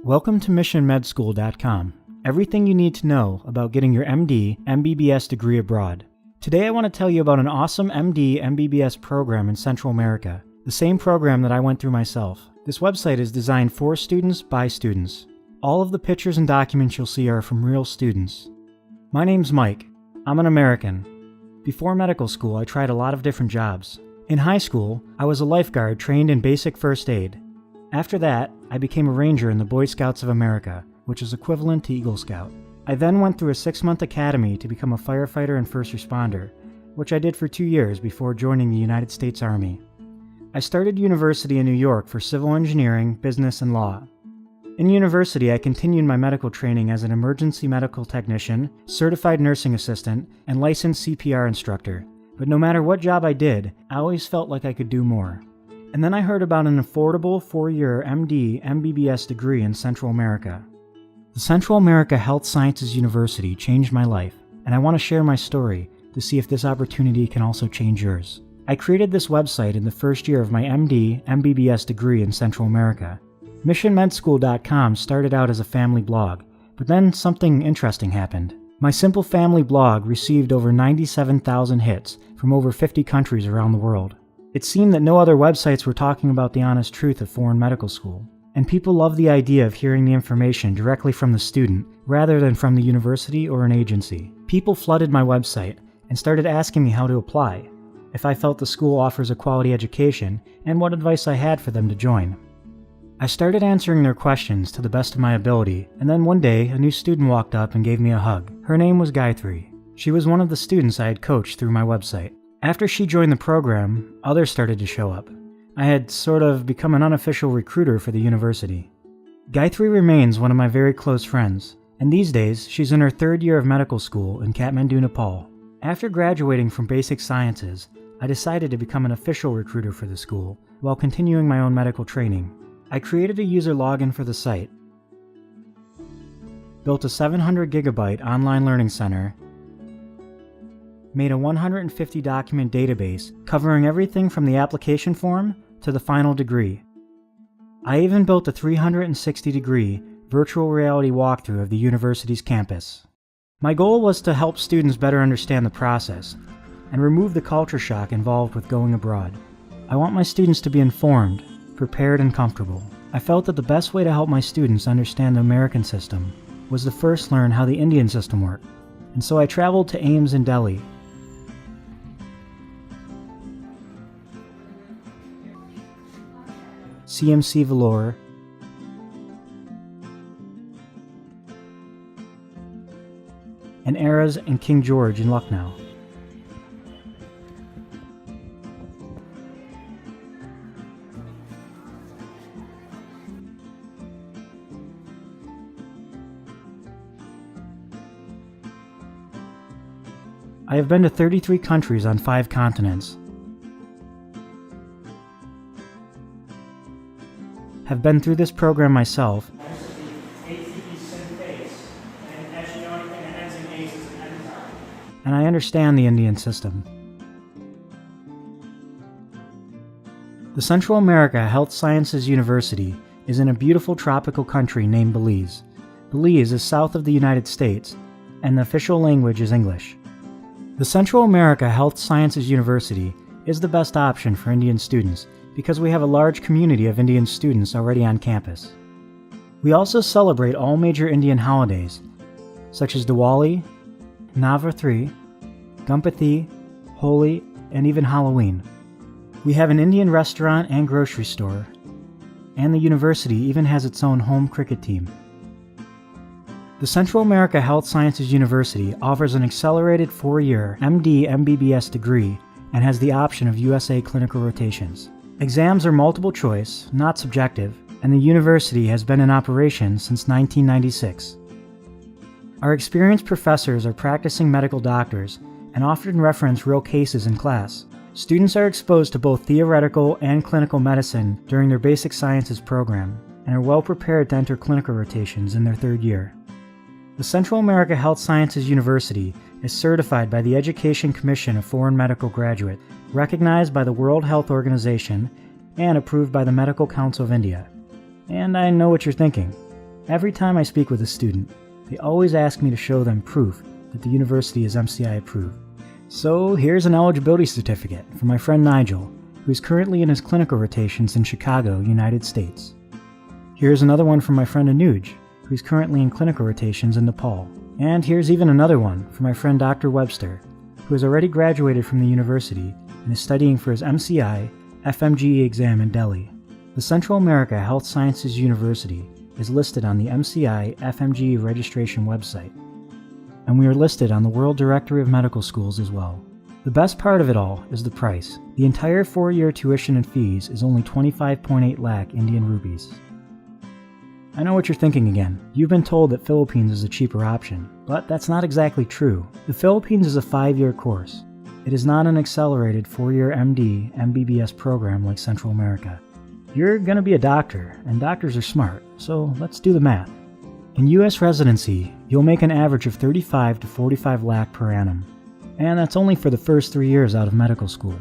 Welcome to MissionMedSchool.com. Everything you need to know about getting your MD, MBBS degree abroad. Today I want to tell you about an awesome MD, MBBS program in Central America, the same program that I went through myself. This website is designed for students by students. All of the pictures and documents you'll see are from real students. My name's Mike. I'm an American. Before medical school, I tried a lot of different jobs. In high school, I was a lifeguard trained in basic first aid. After that, I became a ranger in the Boy Scouts of America, which is equivalent to Eagle Scout. I then went through a 6-month academy to become a firefighter and first responder, which I did for 2 years before joining the United States Army. I started university in New York for civil engineering, business, and law. In university, I continued my medical training as an emergency medical technician, certified nursing assistant, and licensed CPR instructor. But no matter what job I did, I always felt like I could do more. And then I heard about an affordable 4-year MD, MBBS degree in Central America. The Central America Health Sciences University changed my life, and I want to share my story to see if this opportunity can also change yours. I created this website in the first year of my MD, MBBS degree in Central America. MissionMedSchool.com started out as a family blog, but then something interesting happened. My simple family blog received over 97,000 hits from over 50 countries around the world. It seemed that no other websites were talking about the honest truth of foreign medical school, and people loved the idea of hearing the information directly from the student rather than from the university or an agency. People flooded my website and started asking me how to apply, if I felt the school offers a quality education, and what advice I had for them to join. I started answering their questions to the best of my ability, and then one day a new student walked up and gave me a hug. Her name was Gayatri. She was one of the students I had coached through my website. After she joined the program, others started to show up. I had sort of become an unofficial recruiter for the university. Gayatri remains one of my very close friends, and these days she's in her 3rd year of medical school in Kathmandu, Nepal. After graduating from basic sciences, I decided to become an official recruiter for the school while continuing my own medical training. I created a user login for the site, built a 700 gigabyte online learning center, made a 150 document database covering everything from the application form to the final degree. I even built a 360-degree virtual reality walkthrough of the university's campus. My goal was to help students better understand the process and remove the culture shock involved with going abroad. I want my students to be informed, prepared, and comfortable. I felt that the best way to help my students understand the American system was to first learn how the Indian system worked, and so I traveled to AIIMS in Delhi, CMC Vellore, and Eras and King George in Lucknow. I have been to 33 countries on 5 continents. Have been through this program myself, and I understand the Indian system. The Central America Health Sciences University is in a beautiful tropical country named Belize. Belize is south of the United States, and the official language is English. The Central America Health Sciences University is the best option for Indian students because we have a large community of Indian students already on campus. We also celebrate all major Indian holidays, such as Diwali, Navratri, Ganpati, Holi, and even Halloween. We have an Indian restaurant and grocery store, and the university even has its own home cricket team. The Central America Health Sciences University offers an accelerated 4-year MD MBBS degree and has the option of USA clinical rotations. Exams are multiple choice, not subjective, and the university has been in operation since 1996. Our experienced professors are practicing medical doctors and often reference real cases in class. Students are exposed to both theoretical and clinical medicine during their basic sciences program and are well prepared to enter clinical rotations in their 3rd year. The Central America Health Sciences University is certified by the Education Commission of Foreign Medical Graduate, recognized by the World Health Organization, and approved by the Medical Council of India. And I know what you're thinking. Every time I speak with a student, they always ask me to show them proof that the university is MCI approved. So here's an eligibility certificate from my friend Nigel, who is currently in his clinical rotations in Chicago, United States. Here's another one from my friend Anuj, who is currently in clinical rotations in Nepal. And here's even another one from my friend Dr. Webster, who has already graduated from the university and is studying for his MCI FMGE exam in Delhi. The Central America Health Sciences University is listed on the MCI FMGE registration website, and we are listed on the World Directory of Medical Schools as well. The best part of it all is the price. The entire 4-year tuition and fees is only 25.8 lakh Indian rupees. I know what you're thinking again. You've been told that Philippines is a cheaper option, but that's not exactly true. The Philippines is a 5-year course. It is not an accelerated 4-year MD, MBBS program like Central America. You're going to be a doctor, and doctors are smart, so let's do the math. In U.S. residency, you'll make an average of 35 to 45 lakh per annum, and that's only for the first 3 years out of medical school.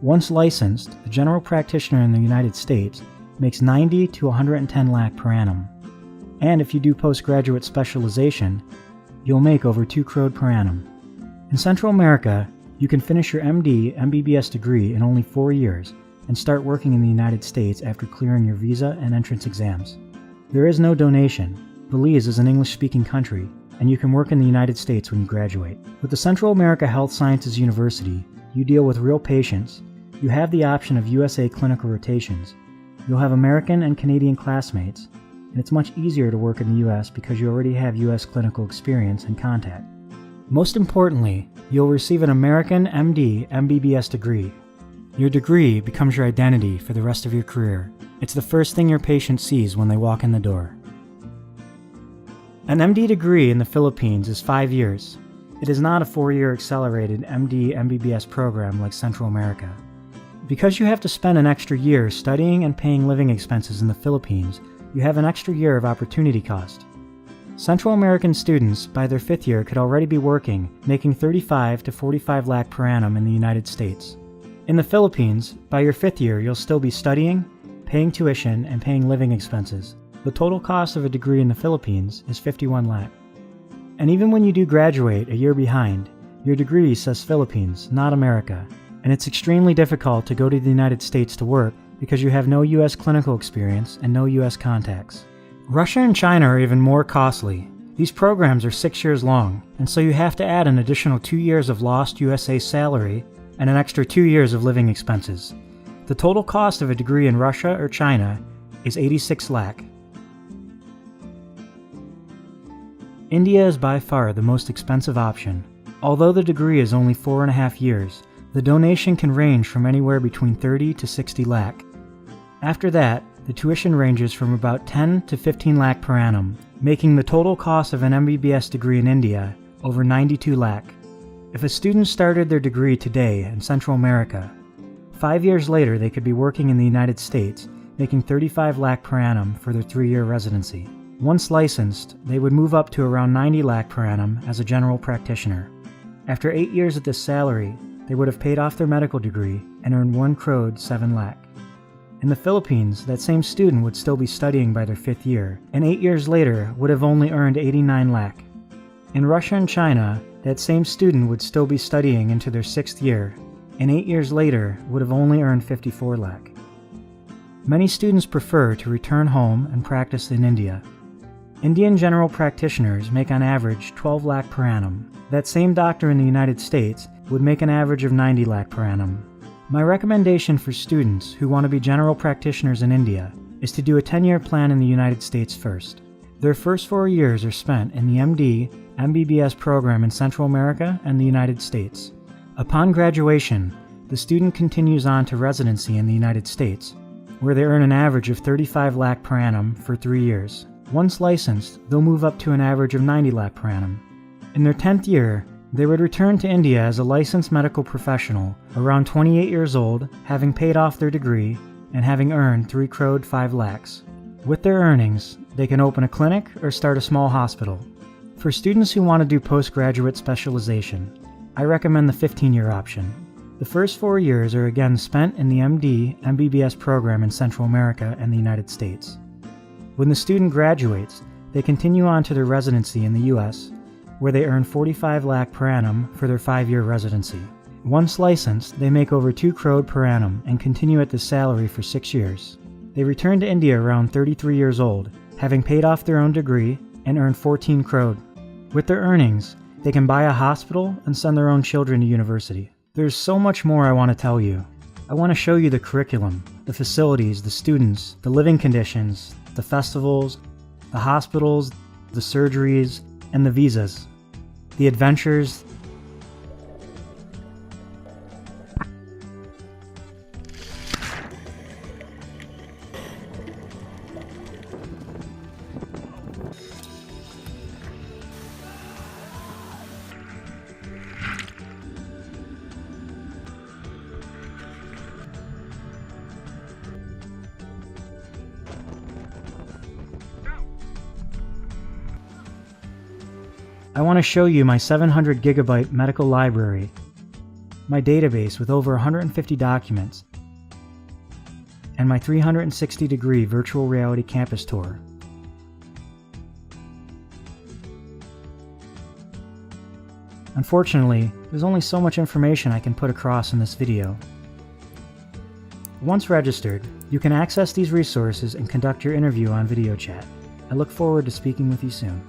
Once licensed, a general practitioner in the United States makes 90 to 110 lakh per annum. And if you do postgraduate specialization, you'll make over 2 crore per annum. In Central America, you can finish your MD, MBBS degree in only 4 years and start working in the United States after clearing your visa and entrance exams. There is no donation. Belize is an English-speaking country, and you can work in the United States when you graduate. With the Central America Health Sciences University, you deal with real patients, you have the option of USA clinical rotations, you'll have American and Canadian classmates, and it's much easier to work in the US because you already have US clinical experience and contact. Most importantly, you'll receive an American MD, MBBS degree. Your degree becomes your identity for the rest of your career. It's the first thing your patient sees when they walk in the door. An MD degree in the Philippines is 5 years. It is not a 4-year accelerated MD, MBBS program like Central America. Because you have to spend an extra year studying and paying living expenses in the Philippines, you have an extra year of opportunity cost. Central American students, by their 5th year, could already be working, making 35 to 45 lakh per annum in the United States. In the Philippines, by your 5th year, you'll still be studying, paying tuition, and paying living expenses. The total cost of a degree in the Philippines is 51 lakh. And even when you do graduate a year behind, your degree says Philippines, not America, and it's extremely difficult to go to the United States to work because you have no US clinical experience and no US contacts. Russia and China are even more costly. These programs are 6 years long, and so you have to add an additional 2 years of lost USA salary and an extra 2 years of living expenses. The total cost of a degree in Russia or China is 86 lakh. India is by far the most expensive option. Although the degree is only 4.5 years, the donation can range from anywhere between 30 to 60 lakh. After that, the tuition ranges from about 10 to 15 lakh per annum, making the total cost of an MBBS degree in India over 92 lakh. If a student started their degree today in Central America, 5 years later they could be working in the United States, making 35 lakh per annum for their 3-year residency. Once licensed, they would move up to around 90 lakh per annum as a general practitioner. After 8 years at this salary, they would have paid off their medical degree and earned 1 crore 7 lakh. In the Philippines, that same student would still be studying by their 5th year, and 8 years later would have only earned 89 lakh. In Russia and China, that same student would still be studying into their 6th year, and 8 years later would have only earned 54 lakh. Many students prefer to return home and practice in India. Indian general practitioners make on average 12 lakh per annum. That same doctor in the United States would make an average of 90 lakh per annum. My recommendation for students who want to be general practitioners in India is to do a 10-year plan in the United States first. Their first 4 years are spent in the MD, MBBS program in Central America and the United States. Upon graduation, the student continues on to residency in the United States, where they earn an average of 35 lakh per annum for 3 years. Once licensed, they'll move up to an average of 90 lakh per annum. In their 10th year, they would return to India as a licensed medical professional, around 28 years old, having paid off their degree, and having earned 3 crore 5 lakhs. With their earnings, they can open a clinic or start a small hospital. For students who want to do postgraduate specialization, I recommend the 15-year option. The first 4 years are again spent in the MD, MBBS program in Central America and the United States. When the student graduates, They continue on to their residency in the US, where they earn 45 lakh per annum for their 5-year residency. Once licensed, they make over 2 crore per annum and continue at this salary for 6 years. They return to India around 33 years old, having paid off their own degree and earned 14 crore. With their earnings, they can buy a hospital and send their own children to university. There's so much more I want to tell you. I want to show you the curriculum, the facilities, the students, the living conditions, the festivals, the hospitals, the surgeries, and the visas, the adventures. I want to show you my 700 gigabyte medical library, my database with over 150 documents, and my 360-degree virtual reality campus tour. Unfortunately, there's only so much information I can put across in this video. Once registered, you can access these resources and conduct your interview on video chat. I look forward to speaking with you soon.